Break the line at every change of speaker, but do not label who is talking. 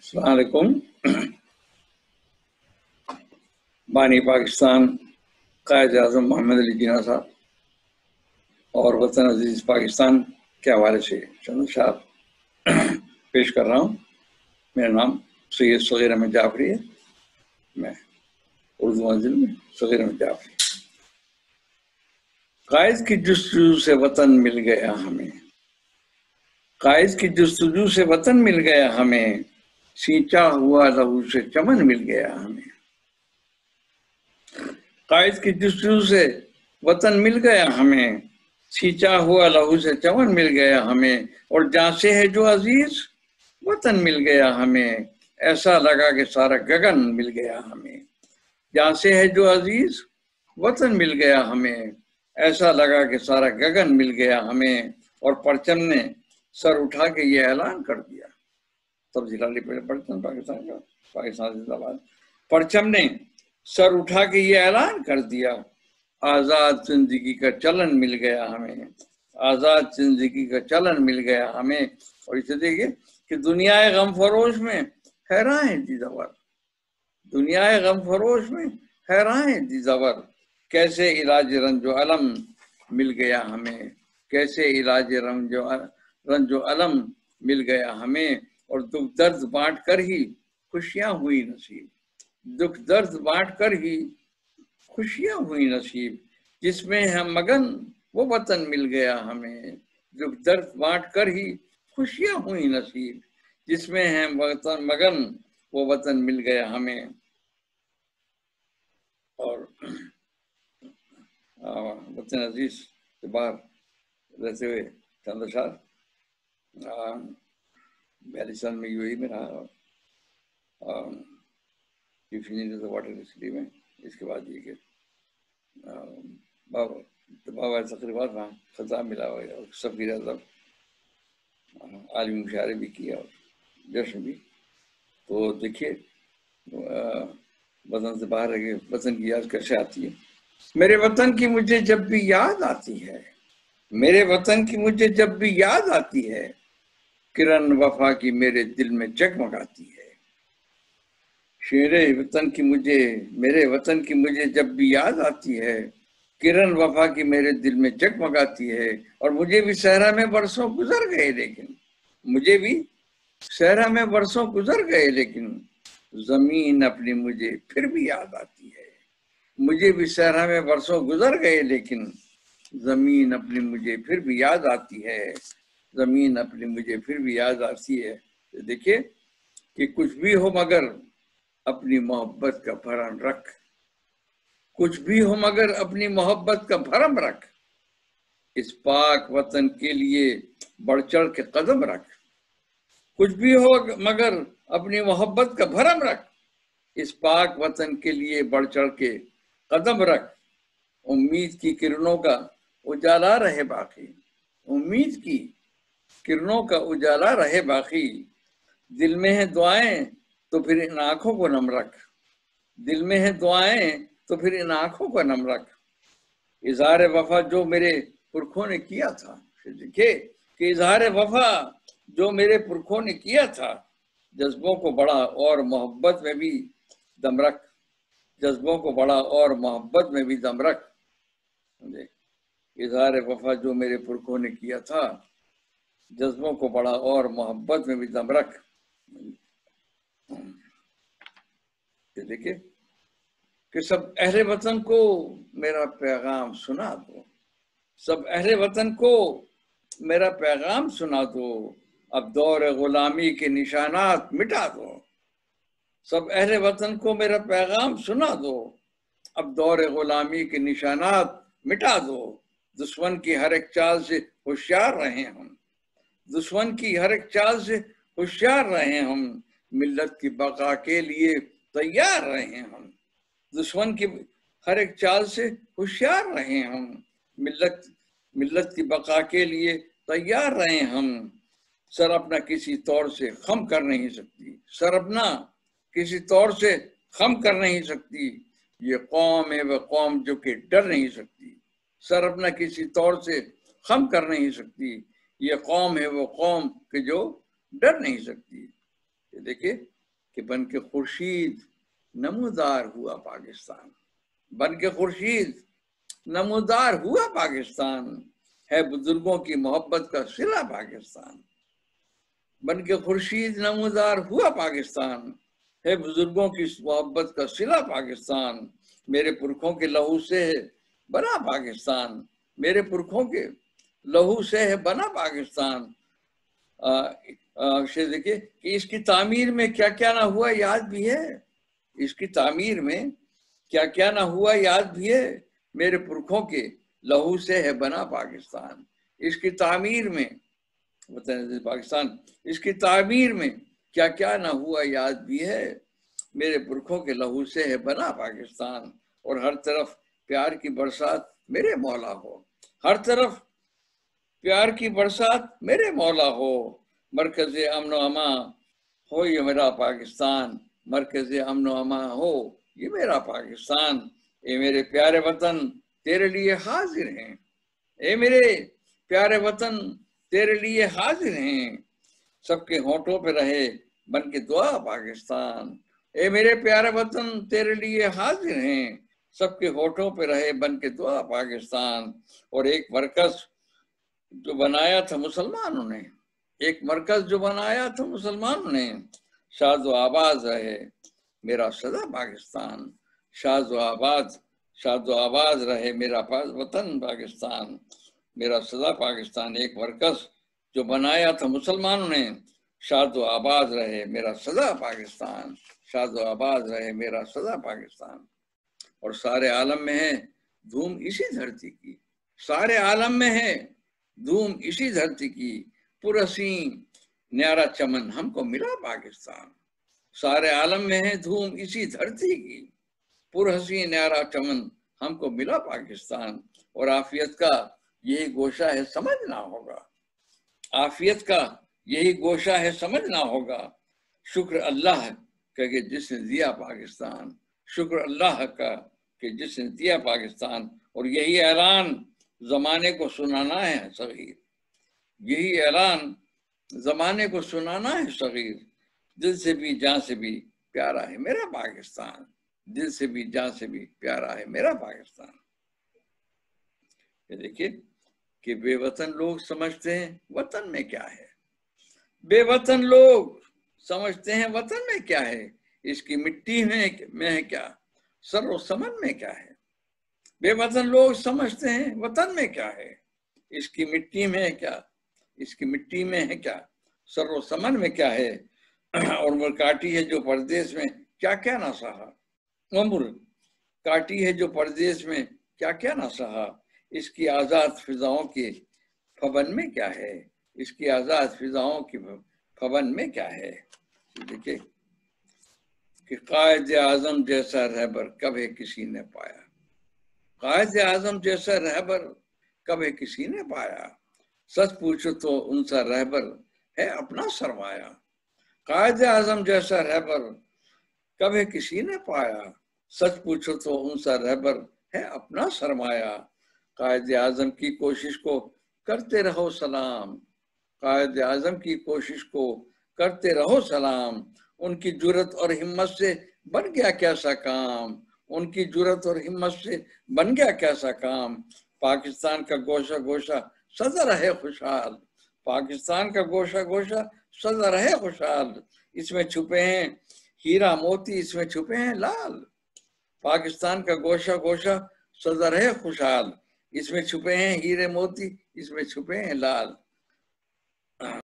अस्सलाम वालेकुम। बानी पाकिस्तान कायद आज़म मोहम्मद अली जिन्ना साहब और वतन अजीज़ पाकिस्तान के हवाले से चंद अशआर पेश कर रहा हूँ। मेरा नाम सैयद सगीर अहमद जाफरी है। मैं उर्दू मंजिल में सगीर अहमद जाफरी। कायद की जुस्तजू से वतन मिल गया हमें, कायद की जुस्तजू से वतन मिल गया हमें, सींचा हुआ लहू से चमन मिल गया हमें। कायद की जुस्तजू से वतन मिल गया हमें, सींचा हुआ लहू से चमन मिल गया हमें। और जहाँ से है जो अजीज वतन मिल गया हमें, ऐसा लगा कि सारा गगन मिल गया हमें। जहाँ से है जो अजीज वतन मिल गया हमें, ऐसा लगा कि सारा गगन मिल गया हमें। और परचम ने सर उठा के ये ऐलान कर दिया। तब जिलाली परचम पाकिस्तान का, पाकिस्तान जिंदाबाद। परचम ने सर उठा के ये ऐलान कर दिया, आजाद जिंदगी का चलन मिल गया हमें, आजाद जिंदगी का चलन मिल गया हमें। और इसे देखिए कि दुनियाए गम फरोश में हैरान है दीदावर, दुनियाए गम फरोश में हैरान है दीदावर। कैसे इलाज रंजो अलम मिल गया हमें, कैसे इलाज रंजो अलम मिल गया हमें। और दुख दर्द बांट कर ही खुशियां हुई नसीब, दुख दर्द बांट कर ही खुशियां हुई नसीब। जिसमें हम मगन वो वतन मिल गया हमें, दुख दर्द बांट कर ही खुशियां हुई नसीब। जिसमें है वतन मगन वो वतन मिल गया हमें। और वतन अजीज के बाहर रहते हुए चंद अशआर। 42 साल में यूएई में रहा, चीफ इंजीनियर वाटर सिटी में। इसके बाद ये कि बाबा तकरीबात वहाँ खिताब मिला और सबकी रज़ा आलिम मुशारे भी किया और जश्न भी। तो देखिए वतन से बाहर रह वतन की याद कैसे आती है। मेरे वतन की मुझे जब भी याद आती है, मेरे वतन की मुझे जब भी याद आती है, किरण वफा की मेरे दिल में जगमगाती है। मेरे वतन की मुझे, मेरे वतन की मुझे जब भी याद आती है, किरण वफा की मेरे दिल में जगमगाती है। और मुझे भी सहरा में बरसों गुजर गए, लेकिन मुझे भी सहरा में बरसों गुजर गए, लेकिन जमीन अपनी मुझे फिर भी याद आती है। मुझे भी सहरा में बरसों गुजर गए, लेकिन जमीन अपनी मुझे फिर भी याद आती है, जमीन अपनी मुझे फिर भी याद आती है। तो देखिए कि कुछ भी हो मगर अपनी मोहब्बत का भरम रख, कुछ भी हो मगर अपनी मोहब्बत का भरम रख, इस पाक वतन के लिए बढ़ चढ़ के कदम रख। कुछ भी हो मगर अपनी मोहब्बत का भरम रख, इस पाक वतन के लिए बढ़ चढ़ के कदम रख। उम्मीद की किरणों का उजाला रहे बाकी, उम्मीद की किरणों का उजाला रहे बाकी। दिल में है दुआएं तो फिर इन आंखों को नम रख, दिल में है दुआएं तो फिर इन आंखों को नम रख। इजहार वफा जो मेरे पुरखों ने किया था, देखिए कि इजहार वफा जो मेरे पुरखों ने किया था, जज्बों को बड़ा और मोहब्बत में भी दम रख, जज्बों को बड़ा और मोहब्बत में भी दम रख। इजहार वफा जो मेरे पुरखों ने किया था, जज्बों को बड़ा और मोहब्बत में भी दम रख। देखिए कि सब अहले वतन को मेरा पैगाम सुना दो, सब अहले वतन को मेरा पैगाम सुना दो। अब दौर गुलामी के निशानात मिटा दो, सब अहले वतन को मेरा पैगाम सुना दो। अब दौर गुलामी के निशानात मिटा दो। दुश्मन की हर एक चाल से होशियार रहे हम, दुश्मन की हर एक चाल से होशियार रहे हम। मिल्लत की बका के लिए तैयार रहे हम, दुश्मन की हर एक चाल से होशियार रहे हम। मिल्लत की बका के लिए तैयार रहे हम। सर अपना किसी तौर से खम कर नहीं सकती, सर अपना किसी तौर से खम कर नहीं सकती। ये कौम है वह कौम जो कि डर नहीं सकती, सर अपना किसी तौर से खम कर नहीं सकती। ये कौम है वो कौम कि जो डर नहीं सकती। देखिए कि बन के खुर्शीद नमूदार हुआ पाकिस्तान, बन के खुर्शीद नमूदार हुआ पाकिस्तान, है बुजुर्गों की मोहब्बत का सिला पाकिस्तान। बन के खुर्शीद नमूदार हुआ पाकिस्तान, है बुजुर्गों की मोहब्बत का सिला पाकिस्तान। मेरे पुरखों के लहू से है बना पाकिस्तान, मेरे पुरखों के लहू से है बना पाकिस्तान। देखिए कि इसकी तामीर में क्या क्या ना हुआ याद भी है, इसकी तामीर में क्या क्या ना हुआ याद भी है, मेरे पुरखों के लहू से है बना पाकिस्तान। इसकी तामीर में वतन पाकिस्तान, इसकी तामीर में क्या क्या ना हुआ याद भी है, मेरे पुरखों के लहू से है बना पाकिस्तान। और हर तरफ प्यार की बरसात मेरे मौला हो, हर तरफ प्यार की बरसात मेरे मौला हो। मरकज अमन अमा हो ये मेरा पाकिस्तान, मरकज अमन अमा हो ये मेरा पाकिस्तान। ए मेरे प्यारे वतन तेरे लिए हाजिर हैं, ए मेरे प्यारे वतन तेरे लिए हाजिर हैं, सबके होठों पे रहे बन के दुआ पाकिस्तान। ए मेरे प्यारे वतन तेरे लिए हाजिर हैं, सबके होठों पे रहे बन के दुआ पाकिस्तान। और एक मरकज जो बनाया था मुसलमानों ने, एक मरकज जो बनाया था मुसलमानों ने, शाद आबाद रहे मेरा सदा पाकिस्तान, शाद आबाद रहे मेरा वतन पाकिस्तान, मेरा सदा पाकिस्तान। एक मरकज जो बनाया था मुसलमानों ने, शाद आबाद रहे मेरा सदा पाकिस्तान, शाद आबाद रहे मेरा सदा पाकिस्तान। और सारे आलम में है धूम इसी धरती की, सारे आलम में है धूम इसी धरती की, पुरहसीन न्यारा चमन हमको मिला पाकिस्तान। सारे आलम में है धूम इसी धरती की, पुरहसीन न्यारा चमन हमको मिला पाकिस्तान। और आफियत का यही गोशा है समझना होगा, आफियत का यही गोशा है समझना होगा। शुक्र अल्लाह का कि जिसने दिया पाकिस्तान, शुक्र अल्लाह का कि जिसने दिया पाकिस्तान। और यही ऐलान जमाने को सुनाना है सगीर, यही ऐलान जमाने को सुनाना है सगीर, दिल से भी जान से भी प्यारा है मेरा पाकिस्तान, दिल से भी जान से भी प्यारा है मेरा पाकिस्तान। ये देखिए कि बेवतन लोग समझते हैं वतन में क्या है, बेवतन लोग समझते हैं वतन में क्या है, इसकी मिट्टी में है क्या, सरो समन में क्या है। बेवतन लोग समझते हैं वतन में क्या है, इसकी मिट्टी में है क्या, इसकी मिट्टी में है क्या, सरो समन में क्या है। और उम्र काटी है जो परदेश में क्या क्या ना सहा, उम्र काटी है जो परदेश में क्या क्या ना सहा, इसकी आजाद फिजाओं के फबन में क्या है, इसकी आजाद फिजाओं की फबन में क्या है। देखिए कि कायद आजम जैसा रहबर कभी किसी ने पाया, कायद आजम जैसा रहबर कभी किसी ने पाया, सच पूछो तो उनसा रहबर है अपना सरमाया। कायद आजम जैसा रहबर कभी किसी ने पाया, सच पूछो तो उनसा रहबर है अपना सरमाया। कायद आजम की कोशिश को करते रहो सलाम, कायद आजम की कोशिश को करते रहो सलाम, उनकी जुर्रत और हिम्मत से बन गया कैसा काम, उनकी जुर्रत और हिम्मत से बन गया कैसा काम। पाकिस्तान का गोशा गोशा सदा रहे खुशहाल, पाकिस्तान का गोशा गोशा सदा रहे खुशहाल, इसमें छुपे हैं हीरा मोती, इसमें छुपे हैं लाल। पाकिस्तान का गोशा गोशा सदा रहे खुशहाल, इसमें छुपे हैं हीरे मोती, इसमें छुपे हैं लाल।